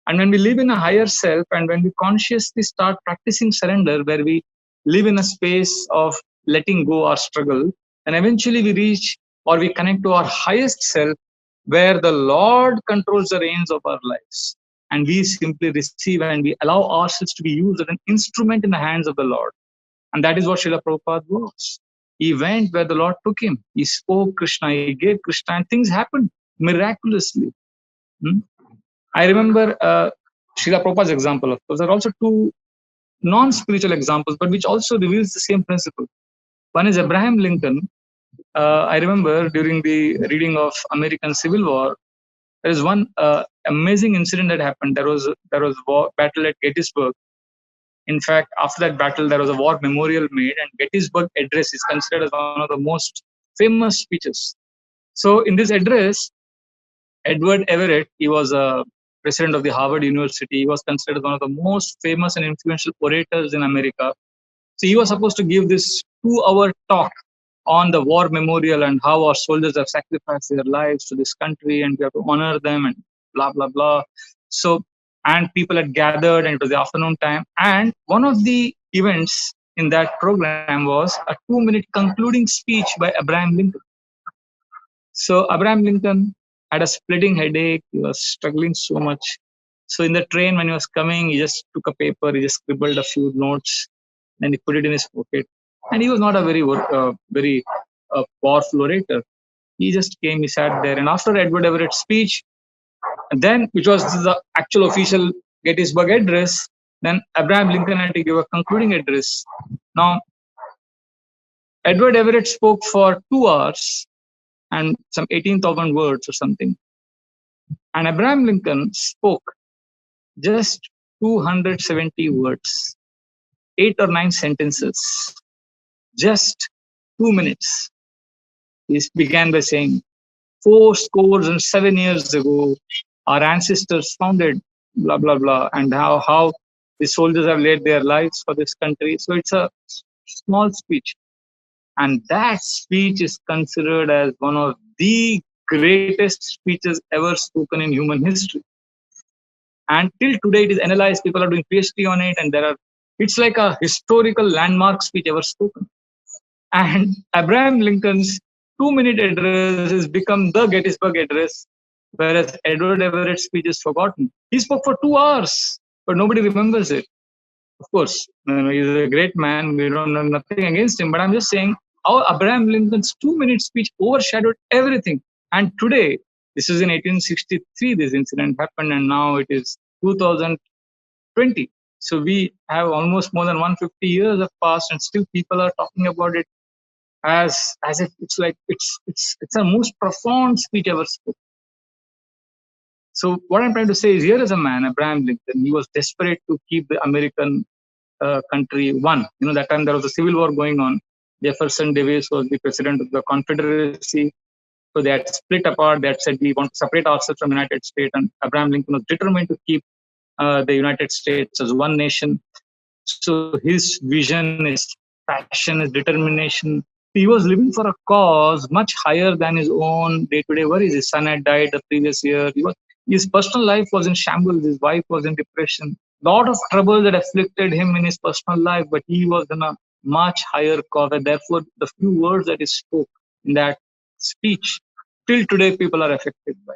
S1: And when we live in a higher self, and when we consciously start practicing surrender, where we live in a space of letting go our struggle, and eventually we reach or we connect to our highest self, where the Lord controls the reins of our lives. And we simply receive and we allow ourselves to be used as an instrument in the hands of the Lord. And that is what Srila Prabhupada was. He went where the Lord took him. He spoke Krishna, he gave Krishna, and things happened miraculously. I remember Srila Prabhupada's example, of course. There are also two non-spiritual examples, but which also reveals the same principle. One is Abraham Lincoln. I remember during the reading of American Civil War, there is one amazing incident that happened. There was war battle at Gettysburg. In fact, after that battle, there was a war memorial made, and Gettysburg Address is considered as one of the most famous speeches. So, in this address, Edward Everett, he was a president of the Harvard University. He was considered one of the most famous and influential orators in America. So he was supposed to give this 2-hour talk on the war memorial and how our soldiers have sacrificed their lives to this country and we have to honor them and blah, blah, blah. So, and people had gathered and it was the afternoon time. And one of the events in that program was a 2-minute concluding speech by Abraham Lincoln. So Abraham Lincoln had a splitting headache. He was struggling so much. So in the train, when he was coming, he just took a paper, he just scribbled a few notes, and he put it in his pocket. And he was not a very powerful orator. He just came, he sat there, and after Edward Everett's speech, and then which was the actual official Gettysburg Address, then Abraham Lincoln had to give a concluding address. Now, Edward Everett spoke for 2 hours and some 18,000 words or something. And Abraham Lincoln spoke just 270 words, 8 or 9 sentences, just 2 minutes. He began by saying, 407 years ago, our ancestors founded blah, blah, blah, and how the soldiers have laid their lives for this country. So it's a small speech. And that speech is considered as one of the greatest speeches ever spoken in human history. And till today, it is analyzed. People are doing PhD on it, and it's like a historical landmark speech ever spoken. And Abraham Lincoln's 2-minute address has become the Gettysburg Address, whereas Edward Everett's speech is forgotten. He spoke for 2 hours, but nobody remembers it. Of course, he's a great man. We don't know nothing against him, but I'm just saying how Abraham Lincoln's 2-minute speech overshadowed everything. And today, this is in 1863, this incident happened, and now it is 2020. So we have almost more than 150 years have passed, and still people are talking about it as if it's like it's a most profound speech ever spoken. So what I'm trying to say is, here is a man, Abraham Lincoln. He was desperate to keep the American country one. That time there was a civil war going on. Jefferson Davis was the president of the Confederacy. So they had split apart. They had said, we want to separate ourselves from the United States. And Abraham Lincoln was determined to keep the United States as one nation. So his vision, his passion, his determination, he was living for a cause much higher than his own day-to-day worries. His son had died the previous year. His personal life was in shambles. His wife was in depression. Lot of trouble that afflicted him in his personal life, but he was in a much higher cause. And therefore, the few words that he spoke in that speech, till today, people are affected by.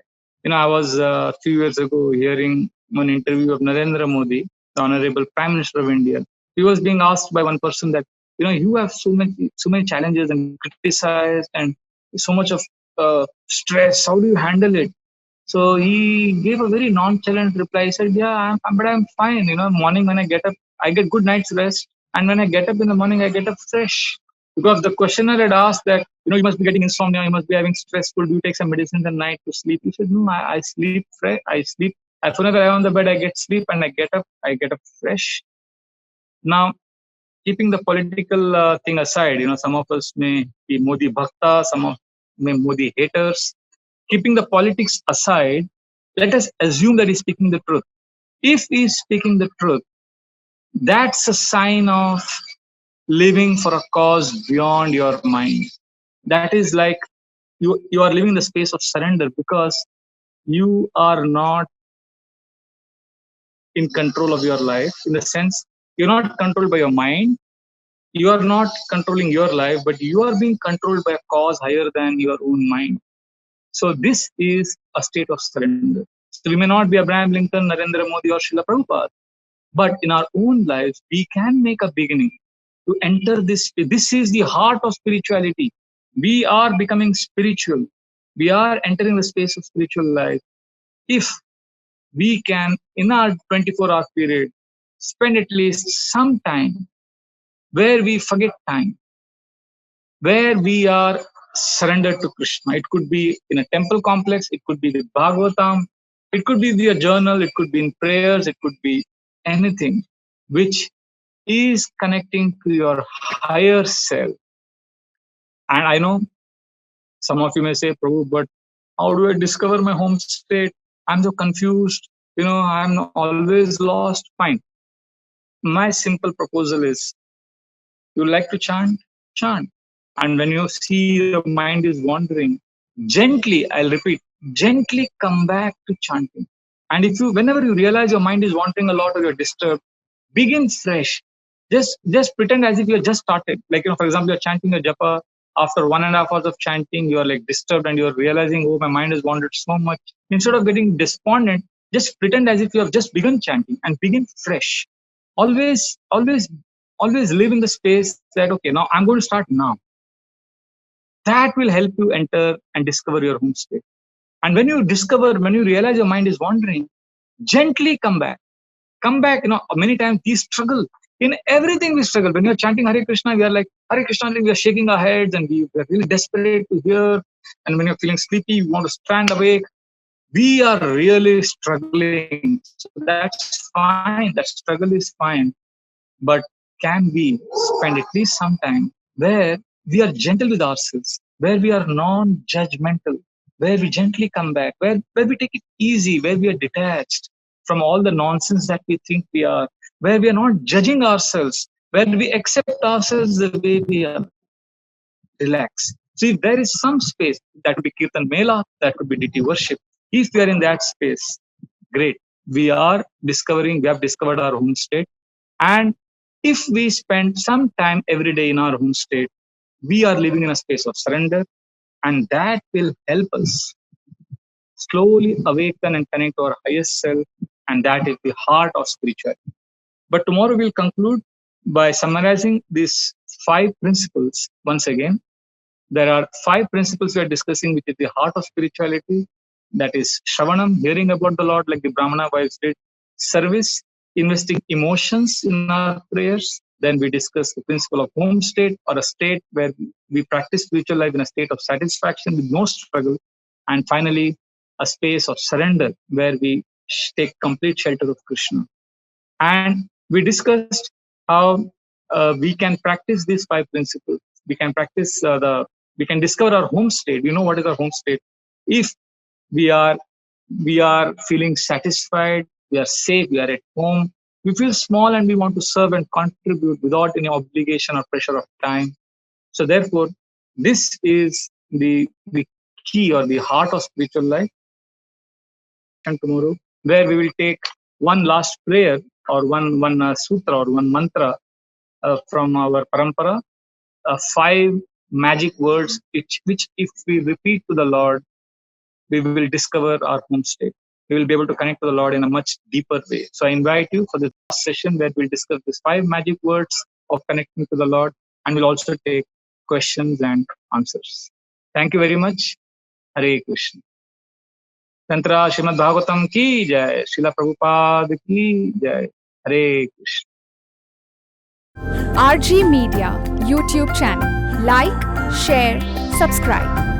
S1: I was a few years ago hearing one interview of Narendra Modi, the Honorable Prime Minister of India. He was being asked by one person that, you have so many challenges and criticized and so much of stress. How do you handle it? So he gave a very nonchalant reply. He said, yeah, I'm fine. Morning when I get up, I get good night's rest. And when I get up in the morning, I get up fresh. Because the questioner had asked that, you must be getting insomnia, you must be having stressful, do you take some medicines at night to sleep? He said, no, I sleep fresh. I sleep. As soon as I lie on the bed, I get sleep and I get up fresh. Now, keeping the political thing aside, some of us may be Modi Bhakta, some of may Modi haters. Keeping the politics aside, let us assume that he's speaking the truth. If he's speaking the truth, that's a sign of living for a cause beyond your mind. That is like you are living the space of surrender, because you are not in control of your life, in the sense you're not controlled by your mind, you are not controlling your life, but you are being controlled by a cause higher than your own mind. So this is a state of surrender. So we may not be Abraham Lincoln, Narendra Modi, or Srila Prabhupada, but in our own lives, we can make a beginning to enter this. This is the heart of spirituality. We are becoming spiritual. We are entering the space of spiritual life. If we can, in our 24-hour period, spend at least some time where we forget time, where we are surrendered to Krishna. It could be in a temple complex, it could be with Bhagavatam, it could be via journal, it could be in prayers, it could be anything which is connecting to your higher self. And I know some of you may say, Prabhu, but how do I discover my home state? I'm so confused. I'm always lost. Fine. My simple proposal is, you like to chant? Chant. And when you see your mind is wandering, gently, I'll repeat, gently come back to chanting. And whenever you realize your mind is wandering a lot or you're disturbed, begin fresh. Just pretend as if you have just started. Like, for example, you're chanting a japa. After 1.5 hours of chanting, you're like disturbed and you're realizing, oh, my mind has wandered so much. Instead of getting despondent, just pretend as if you have just begun chanting and begin fresh. Always live in the space that, okay, now I'm going to start now. That will help you enter and discover your home state. And when you realize your mind is wandering, gently come back. Come back. Many times we struggle. In everything we struggle. When you're chanting Hare Krishna, we are like, Hare Krishna, we are shaking our heads and we are really desperate to hear. And when you're feeling sleepy, you want to stand awake. We are really struggling. So that's fine. That struggle is fine. But can we spend at least some time where we are gentle with ourselves, where we are non-judgmental, where we gently come back, where we take it easy, where we are detached from all the nonsense that we think we are, where we are not judging ourselves, where we accept ourselves the way we are. Relax. So if there is some space, that could be Kirtan Mela, that could be deity worship. If we are in that space, great. We have discovered our home state. And if we spend some time every day in our home state, we are living in a space of surrender, and that will help us slowly awaken and connect to our highest self, and that is the heart of spirituality. But tomorrow we'll conclude by summarizing these 5 principles once again. There are 5 principles we are discussing, which is the heart of spirituality. That is Shravanam, hearing about the Lord like the Brahmana wives did. Service, investing emotions in our prayers. Then we discuss the principle of home state, or a state where we practice spiritual life in a state of satisfaction with no struggle. And finally, a space of surrender where we take complete shelter of Krishna. And we discussed how we can practice these 5 principles. We can practice we can discover our home state. We know what is our home state. If we are feeling satisfied, we are safe, we are at home, we feel small and we want to serve and contribute without any obligation or pressure of time. So therefore, this is the key or the heart of spiritual life. And tomorrow, where we will take one last prayer or one sutra or one mantra from our parampara, 5 magic words which if we repeat to the Lord, we will discover our home state. We will be able to connect to the Lord in a much deeper way. So I invite you for this session where we'll discuss these 5 magic words of connecting to the Lord, and we'll also take questions and answers. Thank you very much. Hare Krishna. Tantra Srimad Bhagavatam ki jai, Srila Prabhupada ki jai. Hare Krishna.
S2: RG Media YouTube channel. Like, share, subscribe.